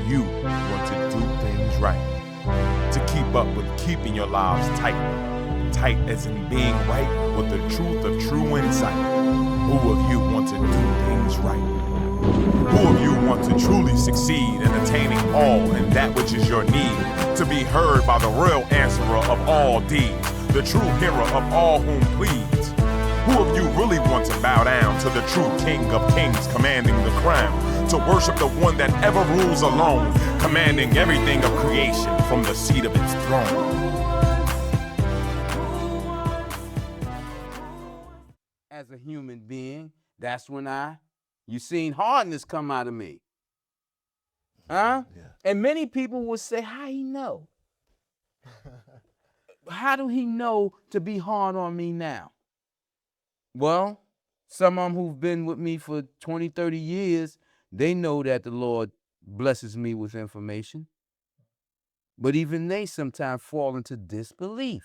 you want to do things right? To keep up with keeping your lives tight. Tight as in being right with the truth of true insight. Who of you want to do things right? Who of you want to truly succeed in attaining all in that which is your need? To be heard by the real answerer of all deeds, the true hearer of all whom pleads. Who of you really want to bow down to the true King of Kings commanding the crown? To worship the one that ever rules alone, commanding everything of creation from the seat of its throne. As a human being, that's when you seen hardness come out of me. Huh? Yeah. And many people will say, how he know? How do he know to be hard on me now? Well, some of them who've been with me for 20, 30 years, they know that the Lord blesses me with information. But even they sometimes fall into disbelief.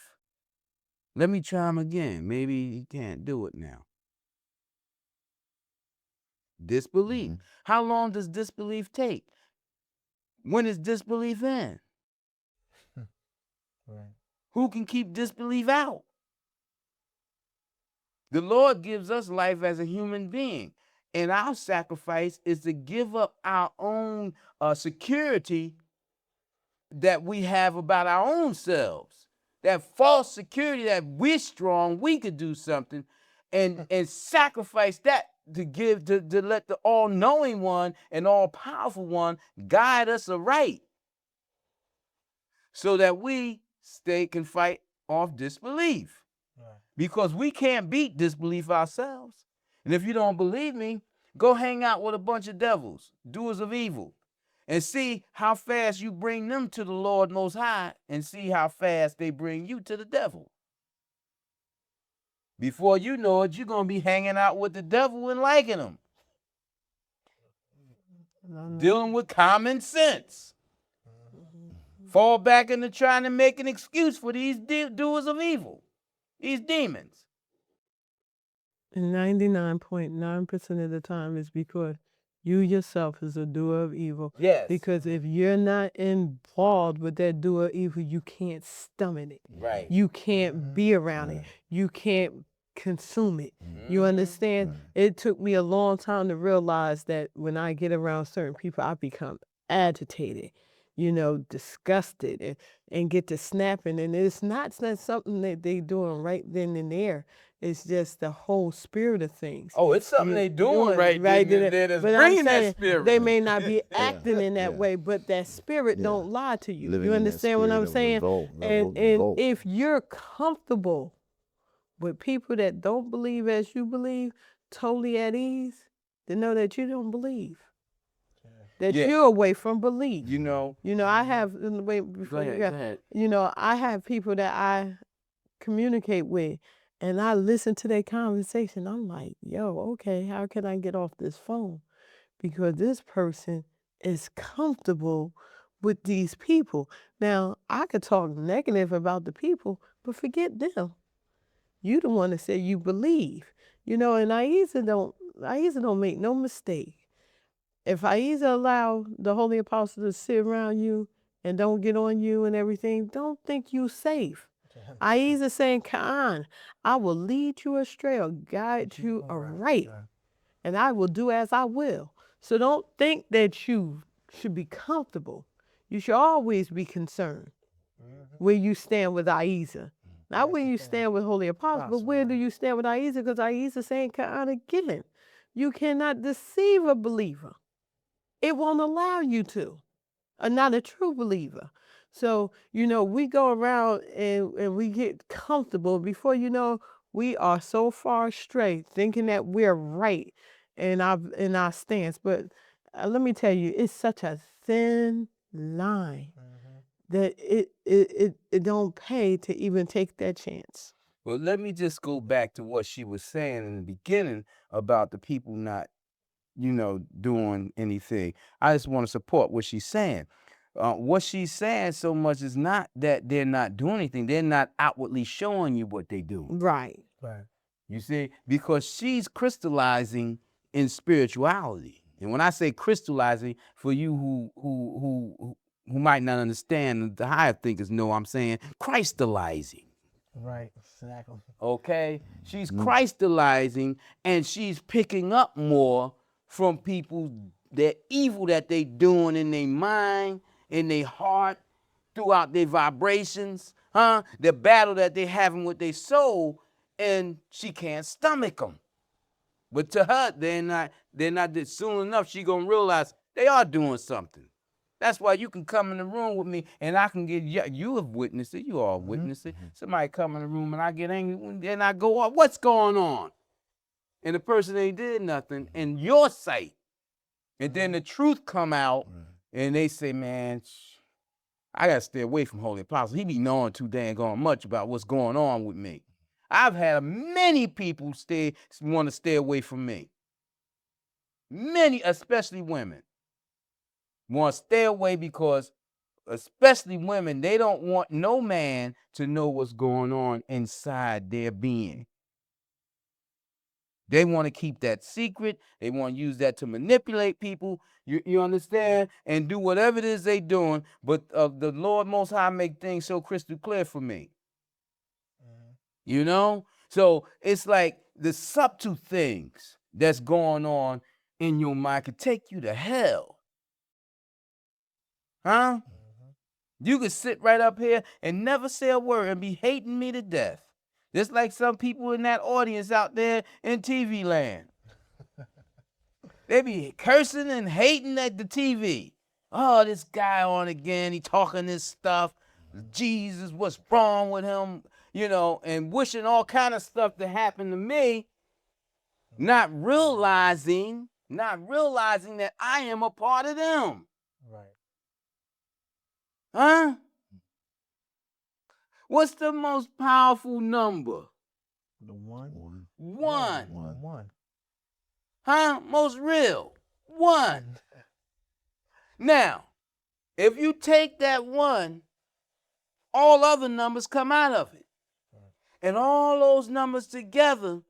Let me try him again. Maybe he can't do it now. Disbelief. Mm-hmm. How long does disbelief take? When is disbelief in? Right. Who can keep disbelief out? The Lord gives us life as a human being, and our sacrifice is to give up our own security that we have about our own selves. That false security that we're strong, we could do something, and sacrifice that to give to let the all-knowing one and all-powerful one guide us aright, so that we can fight off disbelief. Right. Because we can't beat disbelief ourselves. And if you don't believe me, go hang out with a bunch of devils, doers of evil, and see how fast you bring them to the Lord Most High, and see how fast they bring you to the devil. Before you know it, you're going to be hanging out with the devil and liking him. Dealing with common sense. Fall back into trying to make an excuse for these doers of evil, these demons. 99.9% of the time is because you yourself is a doer of evil. Yes. Because if you're not involved with that doer of evil, you can't stomach it. Right. You can't be around it. You can't consume it. You understand? It took me a long time to realize that when I get around certain people, I become agitated, disgusted, and get to snapping. And it's not something that they doing right then and there. It's just the whole spirit of things. Oh, it's something they doing right then and there that's bringing that spirit. They may not be acting in that way, but that spirit don't lie to you. You understand what I'm saying? And if you're comfortable with people that don't believe as you believe, totally at ease, then know that you don't believe. That you're away from belief. I have, wait, before go ahead. I have people that I communicate with, and I listen to their conversation. I'm like, yo, okay, how can I get off this phone? Because this person is comfortable with these people. Now, I could talk negative about the people, but forget them. You the one that said you believe. And Ahezaah don't make no mistake. If Ahezaah allow the Holy Apostle to sit around you and don't get on you and everything, don't think you safe. Ahezaah saying, Ka'an, I will lead you astray or guide you aright, and I will do as I will. So don't think that you should be comfortable. You should always be concerned where you stand with Ahezaah. Not where you stand with Holy Apostle, but where do you stand with Ahezaah? Because Ahezaah saying, Ka'an again, you cannot deceive a believer. It won't allow you to, not a true believer. So, we go around and we get comfortable. Before you know, we are so far astray, thinking that we're right in our stance. But let me tell you, it's such a thin line that it don't pay to even take that chance. Well, let me just go back to what she was saying in the beginning about the people not, doing anything. I just want to support what she's saying. What she's saying so much is not that they're not doing anything. They're not outwardly showing you what they do. Right. You see, because she's crystallizing in spirituality, And when I say crystallizing, for you who might not understand, the higher thinkers know I'm saying crystallizing. Right, exactly. Okay? She's crystallizing, and she's picking up more from people, that evil that they doing in their mind, in their heart, throughout their vibrations, the battle that they having with their soul, and she can't stomach them. But to her, they're not soon enough, she gonna realize they are doing something. That's why you can come in the room with me and I can get, you have witnessed it, you all witnessed it. Somebody come in the room and I get angry, and I go off, what's going on? And the person ain't did nothing in your sight. And then the truth come out and they say, man, I gotta stay away from Holy-Apostle. He be knowing too dang much about what's going on with me. I've had many people want to stay away from me. Many, especially women, want to stay away because, especially women, they don't want no man to know what's going on inside their being. They want to keep that secret. They want to use that to manipulate people. You understand? And do whatever it is they doing. But the Lord Most High make things so crystal clear for me. You know? So it's like the subtle things that's going on in your mind could take you to hell. Huh? You could sit right up here and never say a word and be hating me to death. Just like some people in that audience out there in TV land. They be cursing and hating at the TV. Oh, this guy on again, he talking this stuff. Jesus, what's wrong with him? You know, and wishing all kind of stuff to happen to me, not realizing that I am a part of them. Right. Huh? What's the most powerful number? The one. One. Huh? Most real. One. Now, if you take that one, all other numbers come out of it. And all those numbers together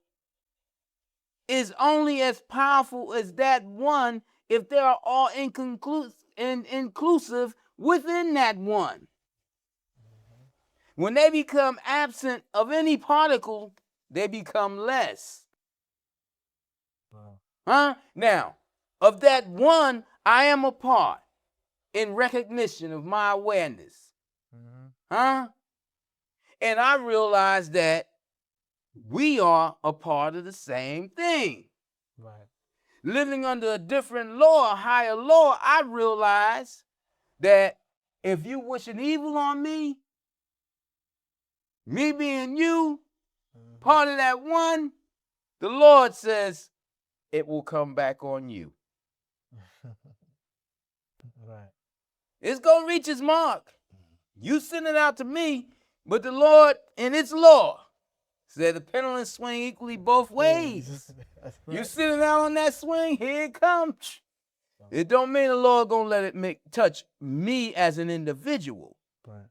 is only as powerful as that one if they are all inclusive within that one. When they become absent of any particle, they become less. Huh? Now, of that one, I am a part in recognition of my awareness. Huh? And I realize that we are a part of the same thing. Right. Living under a different law, a higher law, I realize that if you wishing evil on me being you, part of that one, the Lord says it will come back on you. Right. It's going to reach its mark. You send it out to me, but the Lord, in its law, said the pendulum swing equally both ways. Right. You sitting out on that swing, here it comes. It don't mean the Lord gonna let it touch me as an individual. Right.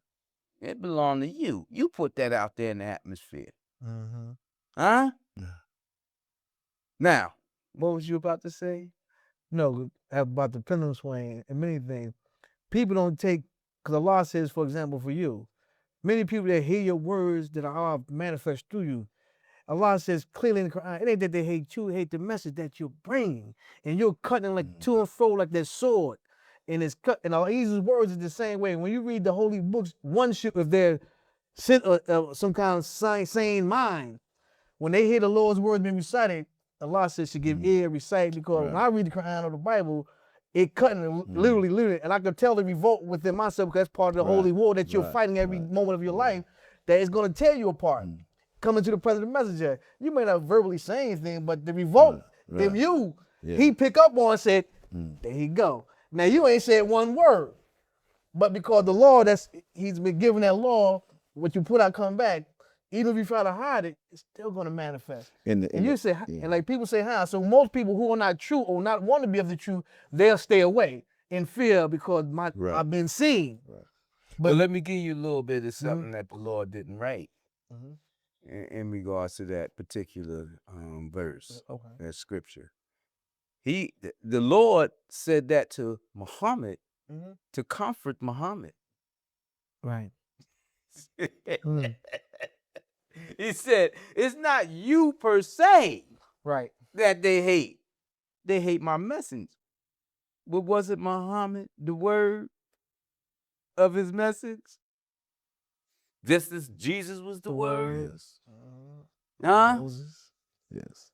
It belongs to you. You put that out there in the atmosphere. Yeah. Now, what was you about to say? No, about the pendulum swing and many things. People don't take, because Allah says, for example, for you, many people that hear your words that are manifest through you, Allah says clearly in the Quran, it ain't that they hate you, hate the message that you're bringing. And you're cutting like to and fro like that sword. And it's cut, and Allah's words is the same way. When you read the holy books, one should, if they're some kind of sane mind, when they hear the Lord's words being recited, Allah says should give ear, recite, because when I read the Quran or the Bible, it cutting literally, and I can tell the revolt within myself because that's part of the holy war that you're fighting every moment of your life, that is going to tear you apart. Coming to the presence of the messenger, you may not verbally say anything, but the revolt, he pick up on and said, there you go. Now you ain't said one word, but because the law he's been given that law, what you put out come back, even if you try to hide it, it's still going to manifest. And like people say, how? So most people who are not true or not want to be of the truth, they'll stay away in fear because I've been seen. Right. But let me give you a little bit of something that the Lord didn't write in regards to that particular verse, that scripture. The Lord said that to Muhammad Mhm. to comfort Muhammad. Right. Mm. He said, it's not you per se Right. that they hate. They hate my message. But was it Muhammad, the word of his message? Just as Jesus was the word? Yes. Huh? Moses. Yes.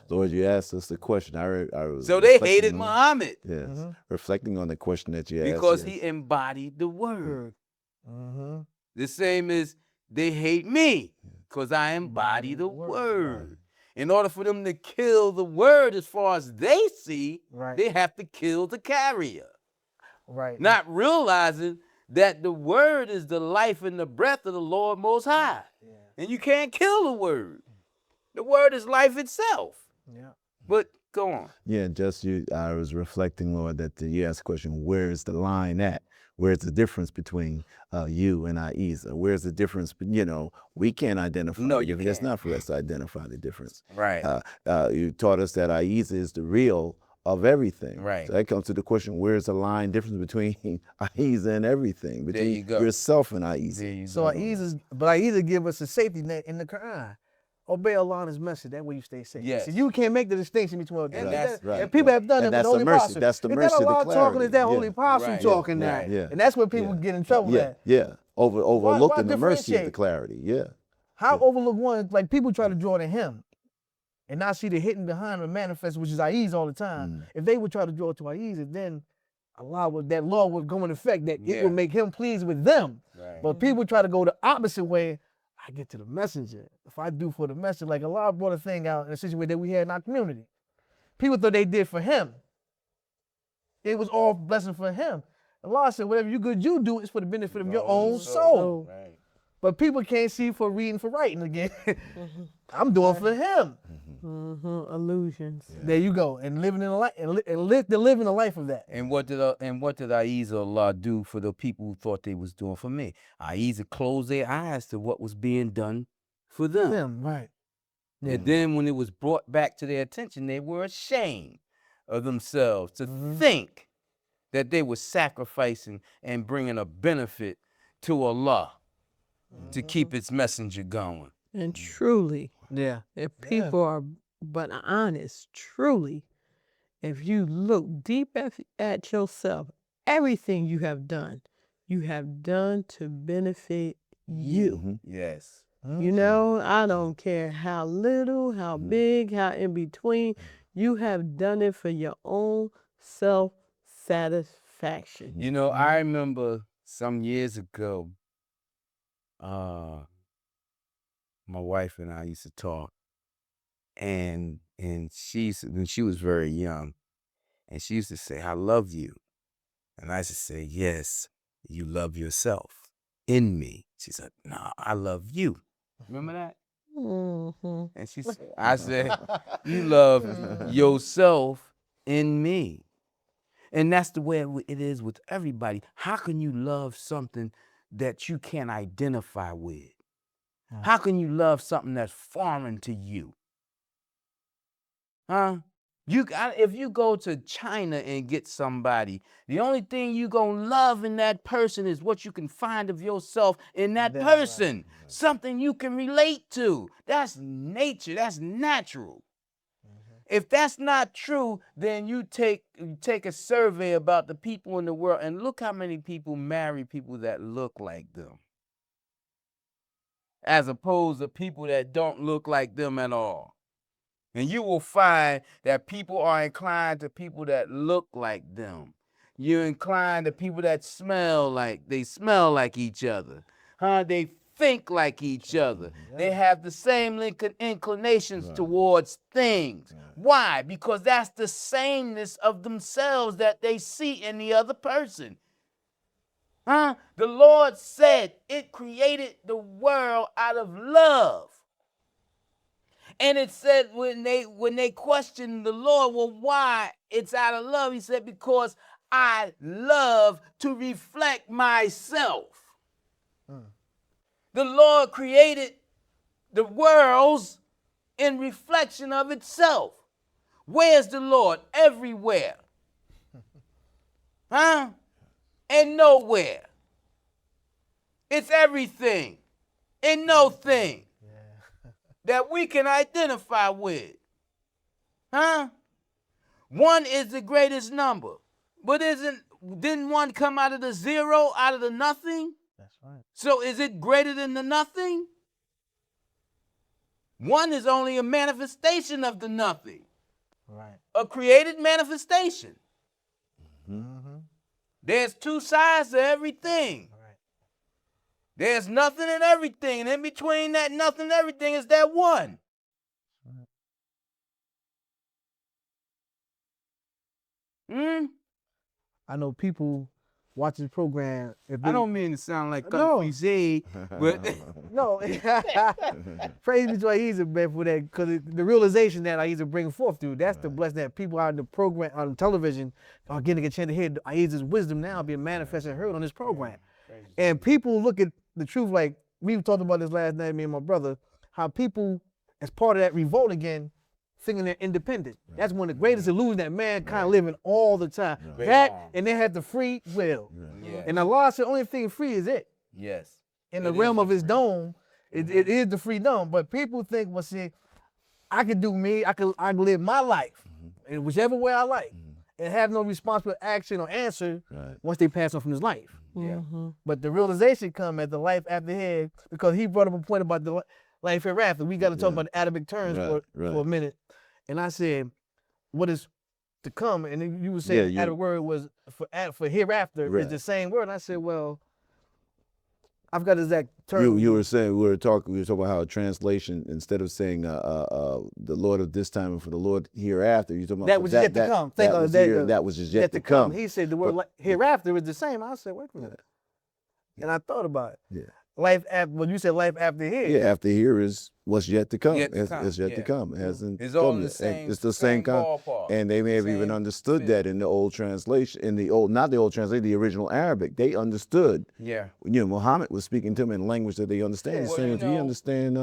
Lord, you asked us the question. I was So they reflecting hated on- Muhammad Yes. Mhm. Reflecting on the question that you asked. because yes. he embodied the word. Mm-hmm. The same as they hate me because I embody the Word. word. In order for them to kill the word as far as they see, Right. they have to kill the carrier. Right. Not realizing that the word is the life and the breath of the Lord Most High. Yeah. And you can't kill the word. The word is life itself. Yeah. But go on. Yeah, I was reflecting, Lord, that you asked the question, where's the line at? Where's the difference between you and Ahezaah? Where's the difference? We can't identify. No, the you difference. It's can't. not for us to identify the difference. Right. You taught us that Ahezaah is the real of everything. Right. So that comes to the question, where's the line difference between Ahezaah and everything? Between you go. yourself and Ahezaah. There you So go. Ahezaah give us a safety net in the Quran. Obey Allah and His message. That way you stay safe. Yes. See, you can't make the distinction between. And that's right. And people have done And it with that's the Holy the mercy. Apostle. That's the Is mercy that of the Allah talking? clarity. Is that Yeah. Holy Apostle Right. talking Yeah. that? Right. Yeah. And that's when people get in trouble. Yeah, At. yeah. Overlooking the mercy of the differentiate? clarity. Yeah. How overlook one? Like people try to draw to Him, and not see the hidden behind the manifest, which is Ahezaah all the time. If they would try to draw to Ahezaah, then that law would go in effect that it Yeah. would make Him pleased with them. Right. But people try to go the opposite way. I get to the messenger. If I do for the messenger, like Allah brought a thing out in a situation that we had in our community. People thought they did for Him. It was all blessing for Him. Allah said, whatever you do is for the benefit of your own soul. Right. But people can't see for reading, for writing again. I'm doing for Him. Illusions. There you go, and living in a life, living a life of that. And what did Ahezaah Allah do for the people who thought they was doing for me? Ahezaah closed their eyes to what was being done for them. Them, right? And then when it was brought back to their attention, they were ashamed of themselves to think that they were sacrificing and bringing a benefit to Allah to keep its messenger going. And truly, Yeah. if people are but honest, truly, if you look deep at yourself, everything you have done to benefit you. Yes. You know, I don't care how little, how big, how in between, you have done it for your own self-satisfaction. You know, I remember some years ago, my wife and I used to talk, and when she was very young, and she used to say, I love you. And I used to say, yes, you love yourself in me. She said, no, I love you. Remember that? Mm-hmm. And I said, you love yourself in me. And that's the way it is with everybody. How can you love something that you can't identify with? How can you love something that's foreign to you? Huh? If you go to China and get somebody, the only thing you gonna love in that person is what you can find of yourself in that person. Right. Something you can relate to. That's nature. That's natural. If that's not true, then you take a survey about the people in the world and look how many people marry people that look like them, as opposed to people that don't look like them at all. And you will find that people are inclined to people that look like them. You're inclined to people that smell like each other. They think like each other. They have the same inclinations towards things. Why? Because that's the sameness of themselves that they see in the other person. The Lord said it created the world out of love. And it said when they questioned the Lord, well, why it's out of love? He said, because I love to reflect myself. The Lord created the worlds in reflection of itself. Where's the Lord? Everywhere. Huh? And nowhere. It's everything and no thing that we can identify with. Huh? One is the greatest number. But didn't one come out of the zero, out of the nothing? That's right. So is it greater than the nothing? One is only a manifestation of the nothing. Right. A created manifestation. Mm-hmm. There's two sides to everything. Right. There's nothing and everything. And in between that nothing and everything is that one. Hmm? I know people watch this program. If I they- don't mean to sound like No. Country Z, but No. Praise be to Ahezaah, man, for that, because the realization that Ahezaah bring forth, dude, that's the blessing that people out in the program, on television, are getting a chance to hear Ahezaah's wisdom now being manifested and heard on this program. And people look at the truth like, we talked about this last night, me and my brother, how people, as part of that revolt again, thinking they're independent. Right. That's one of the greatest illusions that mankind living all the time. Right. That, and they had the free will. yeah. And Allah said, the only thing free is it. Yes. In the It realm is of the his free. dome, it is the free dome. But people think, well, see, I can do me, I can live my life in whichever way I like, and have no responsible action or answer Right. once they pass on from this life. Yeah. But the realization come at the life after here, because he brought up a point about the life hereafter. We got to talk Yeah. about the Arabic terms Right, for right. a minute. And I said, what is to come? And then you were saying Yeah, the Arabic word was for hereafter Right. is the same word. And I said, well, I've got exact term. You were saying we were talking about how a translation, instead of saying the Lord of this time and for the Lord hereafter, you're talking about That was yet to come. Think that of was that, here, that was just yet to come. He said the word hereafter is the same. I said, wait a minute. And I thought about it. Yeah. Life after, well, you said life after here. Yeah, after here is what's yet to come. Yet to It's come, yet to yeah. come. It hasn't It's all come in the yet. same. And it's the same kind. ballpark. And they may have even Same understood fit. that in the old translation, in the old, not the old translation, the original Arabic. They understood. Yeah. You know, Muhammad was speaking to them in language that they understand. He's Well, saying, you if you know- understand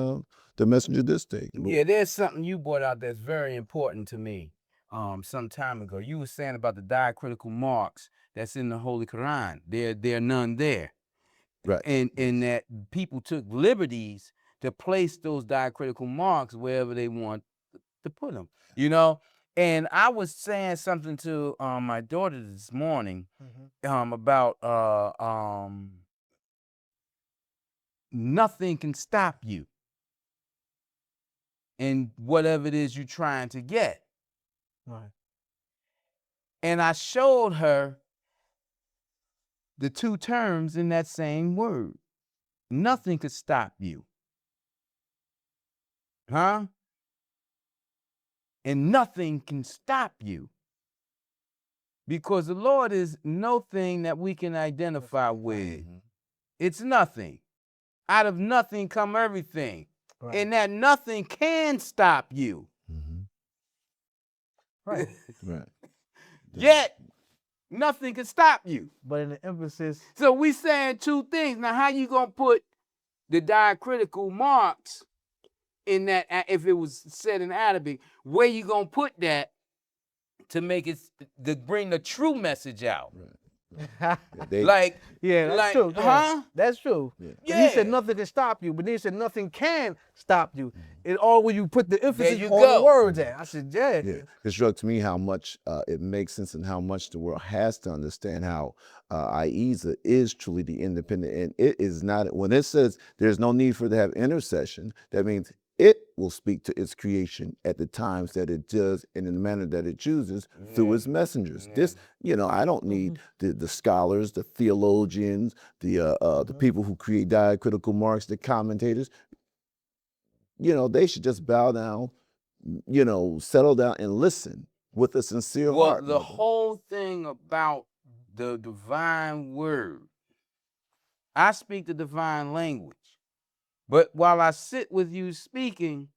the messenger this day. Yeah, there's something you brought out that's very important to me. Some time ago, you were saying about the diacritical marks that's in the Holy Quran. There are none there. Right. And that people took liberties to place those diacritical marks wherever they want to put them, you know. And I was saying something to my daughter this morning about nothing can stop you in whatever it is you're trying to get. Right. And I showed her the two terms in that same word. Nothing could stop you. Huh? And nothing can stop you. Because the Lord is no thing that we can identify with. It's nothing. Out of nothing come everything. Right. And that nothing can stop you. Right. Right. Yet, nothing can stop you. But in the emphasis, So we saying two things. Now, how you gonna put the diacritical marks in that, if it was said in Arabic, where you gonna put that to make it, to bring the true message out? They, Like, yeah, that's like, true. Yeah. huh? That's true. Yeah. But he said Yeah. nothing can stop you, but then he said nothing can stop you. It all where you put the emphasis you on go. the words at. I said, yeah. Yeah, it struck to me how much it makes sense and how much the world has to understand how Ahezaah is truly the independent, and it is not. When it says there's no need for it to have intercession, that means it will speak to its creation at the times that it does and in the manner that it chooses through its messengers. This, you know, I don't need the scholars, the theologians, the people who create diacritical marks, the commentators. You know, they should just bow down, you know, settle down and listen with a sincere Well, heart. the whole thing about the divine word, I speak the divine language. But while I sit with you speaking,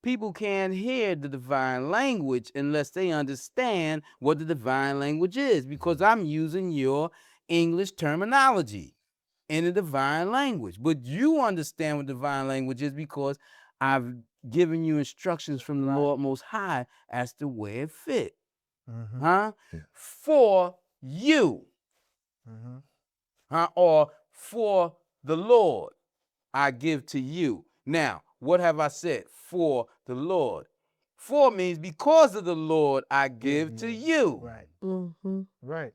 people can't hear the divine language unless they understand what the divine language is, because I'm using your English terminology in the divine language. But you understand what divine language is because I've giving you instructions from the Lord Most High as to where it fit. Huh? Yeah. For you. Huh? Or for the Lord I give to you. Now, what have I said? For the Lord. For means because of the Lord I give to you. Right. Mm-hmm. Right.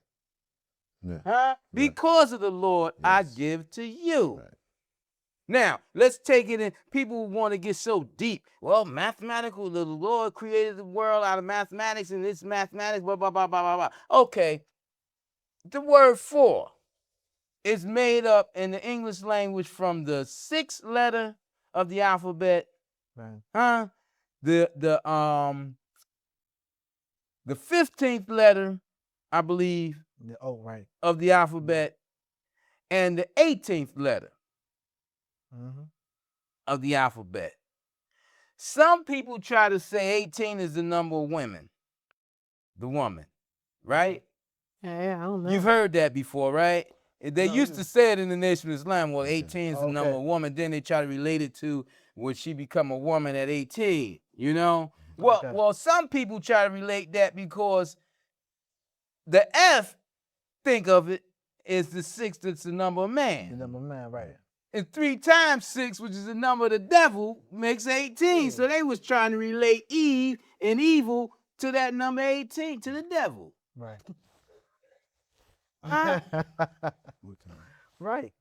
Yeah. Huh? Because of the Lord I Yes. give to you. Right. Now, let's take it in. People want to get so deep. Well, mathematical, the Lord created the world out of mathematics, and it's mathematics, blah, blah, blah, blah, blah, blah. Okay. The word for is made up in the English language from the 6th letter of the alphabet, Right. huh? The 15th letter, I believe, Yeah, oh, right. of the alphabet, and the 18th letter of the alphabet. Some people try to say 18 is the number of women, the woman, right? Yeah, I don't know. You've heard that before, right? They No, used to say it in the Nation of Islam, well, 18 is the number Okay. of woman. Then they try to relate it to when she become a woman at 18, you know? Well, Okay. well, some people try to relate that because the F, think of it, is the 6 that's the number of The man. number man, right. And 3 times 6, which is the number of the devil, makes 18. So they was trying to relate Eve and evil to that number 18, to the devil. Right. Huh? Right.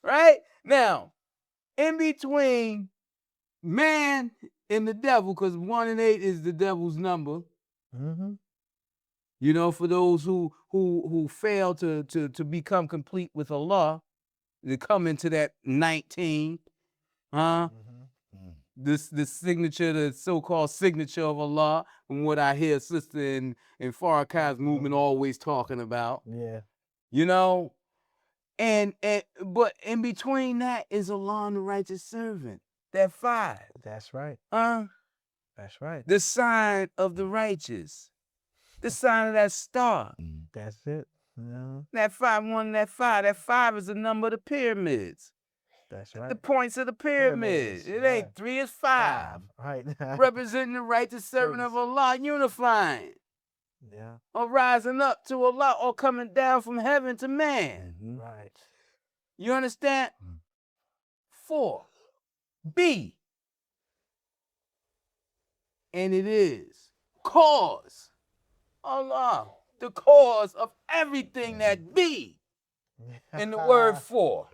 Right? Now, in between man and the devil, because 1 and 8 is the devil's number. You know, for those who fail to become complete with Allah, they come into that 19, huh? The signature, the so-called signature of Allah, from what I hear Sister in Farrakhan's movement always talking about. Yeah. You know? But in between that is Allah and the righteous servant. That 5. That's right. That's right. The sign of the righteous. The sign of that star. That's it. Yeah. That 5, 1 and that 5. That 5 is the number of the pyramids. That's right. The points of the pyramids. It ain't right. 3, it's 5. Right. Representing the righteous servant of Allah, unifying. Yeah. Or rising up to Allah, or coming down from heaven to man. Right. You understand? 4. B. And it is cause. Allah, the cause of everything that be. In the word for.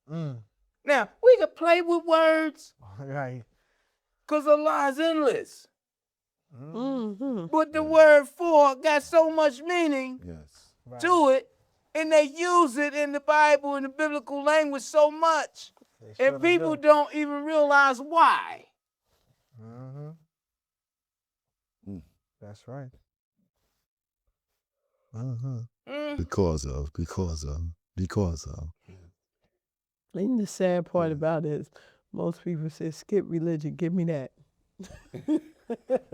Now, we can play with words Right. because Allah is endless. Mm-hmm. But the word for got so much meaning Yes. Right. to it, and they use it in the Bible, in the biblical language so much, They and sure people do. don't even realize why. That's right. Because of. And the sad part about it is most people say, skip religion, give me that.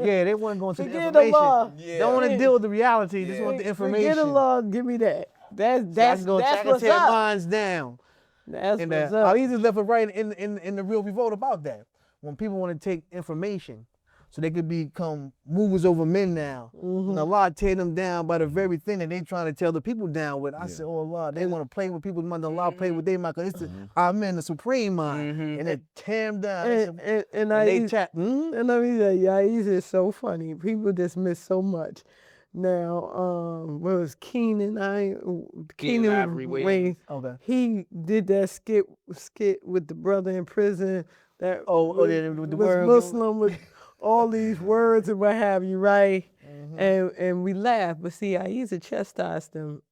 Yeah, they weren't going to the Forget the information. law. They don't want to deal with the reality. They just want the information. Forget the law, give me that. That's So I can what's tear up. lines down. That's And what's I up. even left it right in the real revolt about that. When people want to take information so they could become movers over men now. And Allah tear them down by the very thing that they trying to tell the people down with. I said, oh Allah, they want to play with people's mind. Allah play with their mind. Because it's the Amen, the supreme mind. And they tear them down. And they chat. And let me say, Yais is so funny. People just miss so much. Now, what was Keenan? Ivory Wayans. Okay. He did that skit with the brother in prison that with the was word. Muslim with all these words and what have you, right? And we laughed, but see, Ahezaah chastised them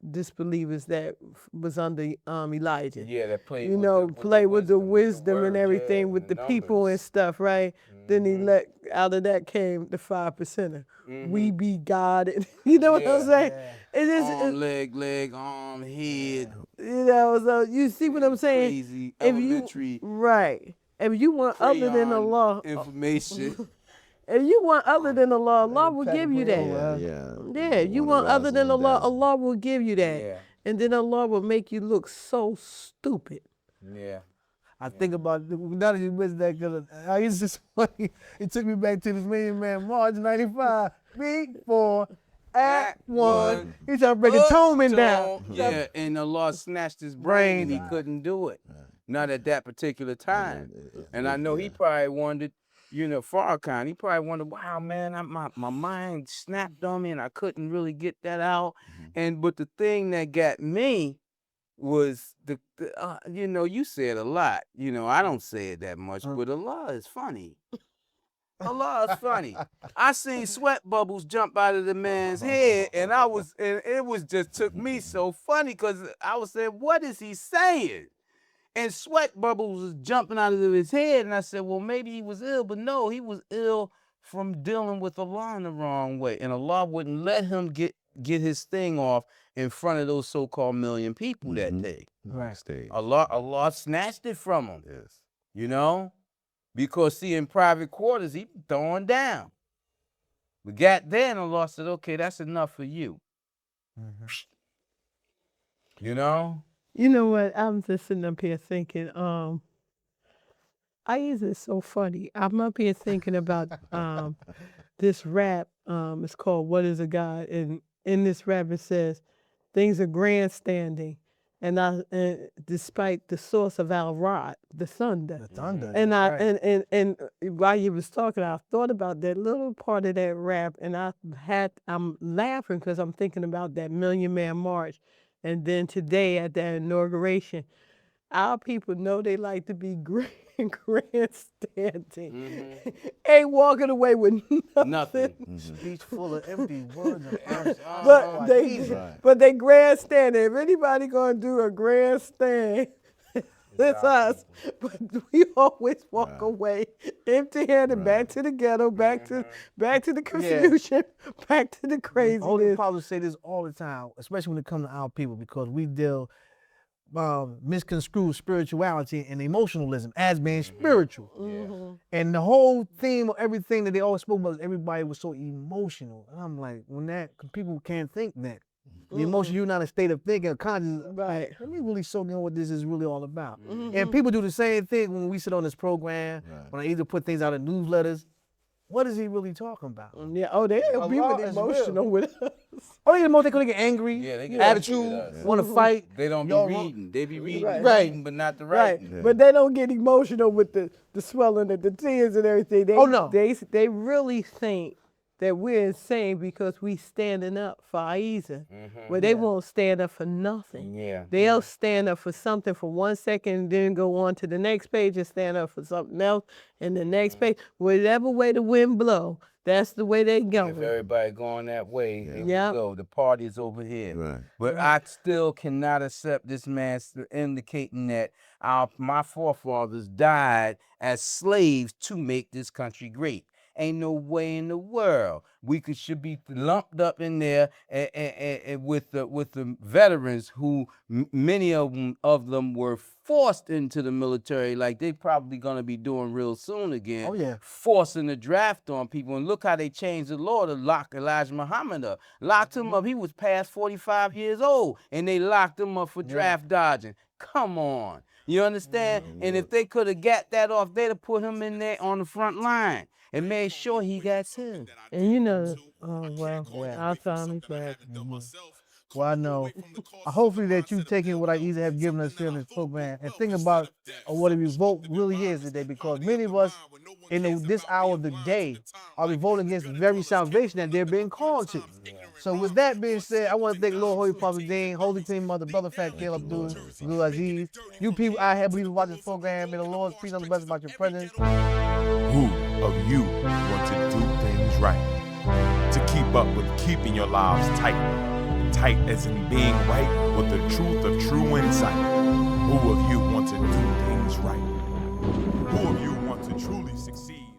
disbelievers that was under Elijah. Yeah, that played play with the wisdom and everything with the people and stuff, right? Then he out of that came the 5%er. We be God. You know what I'm saying? It is arm, leg, arm, head. So you see what I'm saying? Crazy, If elementary. Right. If you want other than crayon Allah, information. if you want other than Allah, Allah will give you that. Yeah. You want other than Allah, Allah will give you that. Yeah. And then Allah will make you look so stupid. Yeah. I think about, now that you mentioned that, because I used to funny. It took me back to this Million Man March 95. Before Act 1. He tried to break atonement down. Yeah, and the Lord snatched his brain and he Brains. couldn't do it. Not at that particular time. And I know he Yeah. probably wondered, you know, Farrakhan, he probably wondered, wow, man, my mind snapped on me and I couldn't really get that out. But the thing that got me was you know, you said a lot. You know, I don't say it that much, but Allah is funny. Allah is funny. I seen sweat bubbles jump out of the man's head, and it was just took me so funny because I was saying, what is he saying? And sweat bubbles was jumping out of his head, and I said, well, maybe he was ill, but no, he was ill from dealing with Allah in the wrong way, and Allah wouldn't let him get his thing off in front of those so-called million people that day. Right. Allah snatched it from him. Yes. You know, because see, in private quarters, he throwing down. We got there, and Allah said, okay, that's enough for you. You know? You know what? I'm just sitting up here thinking, Ahezaah is so funny. I'm up here thinking about this rap. It's called "What Is a God?" And in this rap, it says things are grandstanding, and despite the source of A.H.A.D, the thunder. The thunder. And right. and while you was talking, I thought about that little part of that rap, and I'm laughing because I'm thinking about that Million Man March, and then today at that inauguration, our people know they like to be grandstanding. Ain't walking away with nothing. Speech full of empty words and words. But Right. they grandstanding. If anybody gonna do a grandstand, it's us. But we always walk away empty-handed, back to the ghetto, back to the confusion, back to the craziness. Holy-Apostle say this all the time, especially when it comes to our people, because we deal misconstrue spirituality and emotionalism as being spiritual. And the whole theme of everything that they always spoke about, everybody was so emotional. And I'm like, cause people can't think that. The emotion, you're not in a state of thinking, of consciousness. Right. Let me really show you what this is really all about. And people do the same thing when we sit on this program, when I either put things out in newsletters. What is he really talking about? Yeah. Oh, they be Allah is emotional with us. Oh, you know, they gonna get angry. Yeah, they get attitude, angry with want to fight. They don't be Y'all reading. They be reading, Right. but not the Right. writing. But they don't get emotional with the swelling and the tears and everything. They, Oh, no. They really think that we're insane because we standing up for Ahezaah. But they won't stand up for nothing. Yeah. They'll stand up for something for 1 second and then go on to the next page and stand up for something else and the next page. Whatever way the wind blow, that's the way they If going. everybody going that way, here we Yep. go. The party is over here. Right. But I still cannot accept this man indicating that my forefathers died as slaves to make this country great. Ain't no way in the world we should be lumped up in there and with the veterans who many of them were forced into the military, like they probably gonna be doing real soon again. Oh, yeah. Forcing the draft on people, and look how they changed the law to lock Elijah Muhammad up. Locked him up. He was past 45 years old, and they locked him up for draft dodging. Come on. You understand? And if they could have got that off, they'd have put him in there on the front line and made sure he got his. And you know, our time is back. Well, I know. Hopefully that you taking what Ahezaah have given us here in this program and think about what a revolt really is today, because many of us in this hour of the day are revolting against the very salvation that they're being called to. So with that being said, I want to thank Lord Holy-Apostle Deen, Holy Team Mother, Brother Fat Caleb Abdul Aziz. You people out here believe watch this program. May the Lord's peace on the blessings about your presence. Who of you want to do things right? To keep up with keeping your lives tight as in being right with the truth of true insight. Who of you want to do things right? Who of you want to truly succeed?